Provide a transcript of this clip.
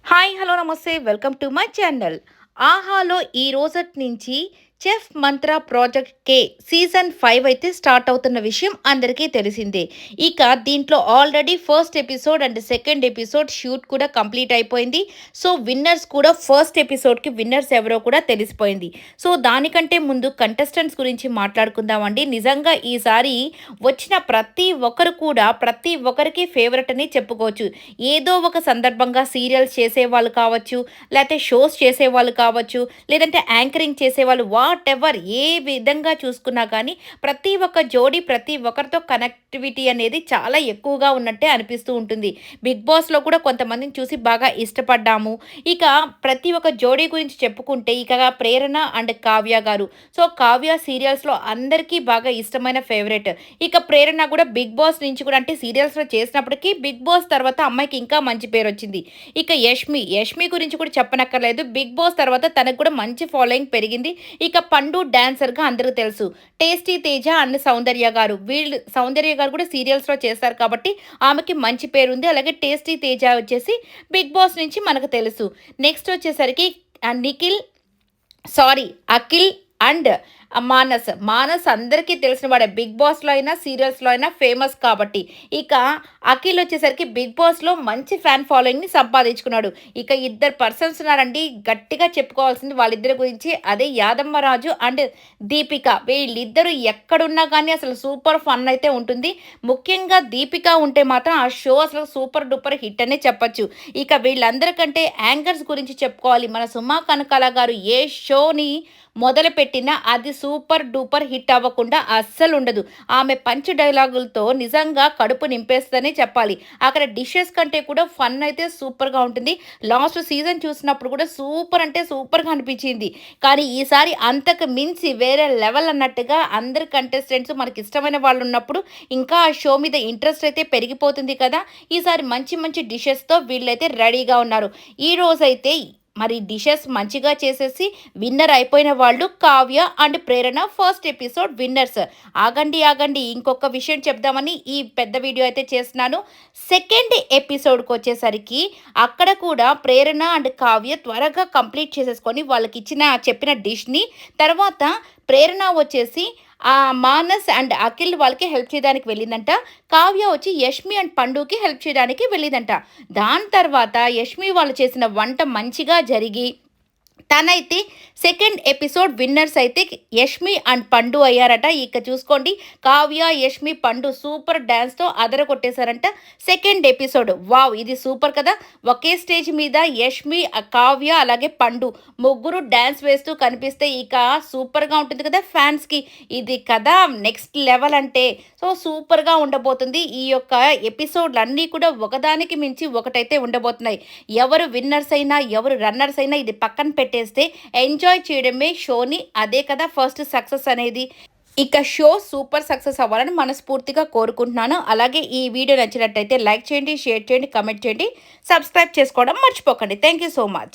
Hi hello నమస్తే welcome to my channel. ఆహాలో ఈ రోజటి నుంచి చెఫ్ మంత్ర ప్రాజెక్ట్ కే సీజన్ 5 అయితే స్టార్ట్ అవుతున్న విషయం అందరికీ తెలిసిందే. ఇక దీంట్లో already first episode and second episode shoot కూడా కంప్లీట్ అయిపోయింది. సో విన్నర్స్ కూడా ఫస్ట్ ఎపిసోడ్కి విన్నర్స్ ఎవరో కూడా తెలిసిపోయింది. సో దానికంటే ముందు కంటెస్టెంట్స్ గురించి మాట్లాడుకుందామండి. నిజంగా ఈసారి వచ్చిన ప్రతి ఒక్కరు కూడా ప్రతి ఒక్కరికి ఫేవరెట్ అని చెప్పుకోవచ్చు. ఏదో ఒక సందర్భంగా సీరియల్స్ చేసేవాళ్ళు కావచ్చు, లేకపోతే షోస్ చేసేవాళ్ళు కావచ్చు, లేదంటే యాంకరింగ్ చేసేవాళ్ళు వాట్ ఎవర్ ఏ విధంగా చూసుకున్నా కానీ ప్రతి ఒక్క జోడీ ప్రతి ఒక్కరితో కనెక్టివిటీ అనేది చాలా ఎక్కువగా ఉన్నట్టే అనిపిస్తూ ఉంటుంది. బిగ్ బాస్లో కూడా కొంతమందిని చూసి బాగా ఇష్టపడ్డాము. ఇక ప్రతి ఒక్క జోడీ గురించి చెప్పుకుంటే ఇక ప్రేరణ అండ్ కావ్య గారు. సో కావ్య సీరియల్స్లో అందరికీ బాగా ఇష్టమైన ఫేవరెట్. ఇక ప్రేరణ కూడా బిగ్ బాస్ నుంచి కూడా అంటే సీరియల్స్లో చేసినప్పటికీ బిగ్ బాస్ తర్వాత అమ్మాయికి ఇంకా మంచి పేరు వచ్చింది. ఇక యష్మి గురించి కూడా చెప్పనక్కర్లేదు. బిగ్ బాస్ తర్వాత తనకు కూడా మంచి ఫాలోయింగ్ పెరిగింది. ఇక పండు డాన్సర్గా అందరికీ తెలుసు. టేస్టీ తేజ అండ్ సౌందర్య గారు, వీళ్ళు సౌందర్య గారు కూడా సీరియల్స్లో చేస్తారు కాబట్టి ఆమెకి మంచి పేరు ఉంది. అలాగే టేస్టీ తేజ వచ్చేసి బిగ్ బాస్ నుంచి మనకు తెలుసు. నెక్స్ట్ వచ్చేసరికి నిఖిల్ సారీ అఖిల్ అండ్ మానస్ అందరికీ తెలిసిన వాడే. బిగ్ బాస్లో అయినా సీరియల్స్లో అయినా ఫేమస్ కాబట్టి. ఇక అఖిల్ వచ్చేసరికి బిగ్ బాస్లో మంచి ఫ్యాన్ ఫాలోయింగ్ని సంపాదించుకున్నాడు. ఇక ఇద్దరు పర్సన్స్ ఉన్నారండి గట్టిగా చెప్పుకోవాల్సింది వాళ్ళిద్దరి గురించి. అదే యాదమ్మరాజు అండ్ దీపిక. వీళ్ళిద్దరూ ఎక్కడున్నా కానీ అసలు సూపర్ ఫన్ అయితే ఉంటుంది. ముఖ్యంగా దీపిక ఉంటే మాత్రం ఆ షో అసలు సూపర్ డూపర్ హిట్ అనే చెప్పచ్చు. ఇక వీళ్ళందరికంటే యాంకర్స్ గురించి చెప్పుకోవాలి. మన సుమా కనకాల గారు ఏ షోని మొదలుపెట్టినా అది సూపర్ డూపర్ హిట్ అవ్వకుండా అస్సలు ఉండదు. ఆమె పంచ్ డైలాగులతో నిజంగా కడుపు నింపేస్తుందని చెప్పాలి. అక్కడ డిషెస్ కంటే కూడా ఫన్ అయితే సూపర్గా ఉంటుంది. లాస్ట్ సీజన్ చూసినప్పుడు కూడా సూపర్ అంటే సూపర్గా అనిపించింది. కానీ ఈసారి అంతకు మించి వేరే లెవెల్ అన్నట్టుగా అందరు కంటెస్టెంట్స్ మనకి ఇష్టమైన వాళ్ళు ఉన్నప్పుడు ఇంకా ఆ షో మీద ఇంట్రెస్ట్ అయితే పెరిగిపోతుంది కదా. ఈసారి మంచి మంచి డిషెస్తో వీళ్ళైతే రెడీగా ఉన్నారు. ఈ రోజైతే మరి డిషెస్ మంచిగా చేసేసి విన్నర్ అయిపోయిన వాళ్ళు Kavya and Prerana first episode winners. ఆగండి ఇంకొక విషయం చెప్దామని ఈ పెద్ద వీడియో అయితే చేస్తున్నాను. సెకండ్ ఎపిసోడ్కి వచ్చేసరికి అక్కడ కూడా ప్రేరణ అండ్ కావ్య త్వరగా కంప్లీట్ చేసేసుకొని వాళ్ళకి చెప్పిన డిష్ని తర్వాత ప్రేరణ వచ్చేసి మానస్ అండ్ అఖిల్ వాళ్ళకి హెల్ప్ చేయడానికి వెళ్ళిందంట. కావ్య వచ్చి యష్మి అండ్ పండుకి హెల్ప్ చేయడానికి వెళ్ళిందంట. దాని తర్వాత యష్మి వాళ్ళు చేసిన వంట మంచిగా జరిగి తనైతే సెకండ్ ఎపిసోడ్ విన్నర్స్ అయితే యష్మి అండ్ పండు అయ్యారట. ఇక చూసుకోండి కావ్య యష్మి పండు సూపర్ డ్యాన్స్తో అదర కొట్టేశారంట సెకండ్ ఎపిసోడ్. వావ్ ఇది సూపర్ కదా. ఒకే స్టేజ్ మీద యష్మి కావ్య అలాగే పండు ముగ్గురు డ్యాన్స్ వేస్తూ కనిపిస్తే ఇక సూపర్గా ఉంటుంది కదా ఫ్యాన్స్కి. ఇది కదా నెక్స్ట్ లెవెల్ అంటే. సో సూపర్గా ఉండబోతుంది. ఈ యొక్క ఎపిసోడ్లు అన్నీ కూడా ఒకదానికి మించి ఒకటైతే ఉండబోతున్నాయి. ఎవరు విన్నర్స్ అయినా ఎవరు రన్నర్స్ అయినా ఇది పక్కన పెట్టేస్తే ఎంజాయ్ చేయడమే షోని. అదే కదా ఫస్ట్ సక్సెస్ అనేది. ఇక షో సూపర్ సక్సెస్ అవ్వాలని మనస్ఫూర్తిగా కోరుకుంటున్నాను. అలాగే ఈ వీడియో నచ్చినట్టయితే లైక్ చేయండి, షేర్ చేయండి, కమెంట్ చేయండి, సబ్స్క్రైబ్ చేసుకోవడం మర్చిపోకండి. Thank you so much.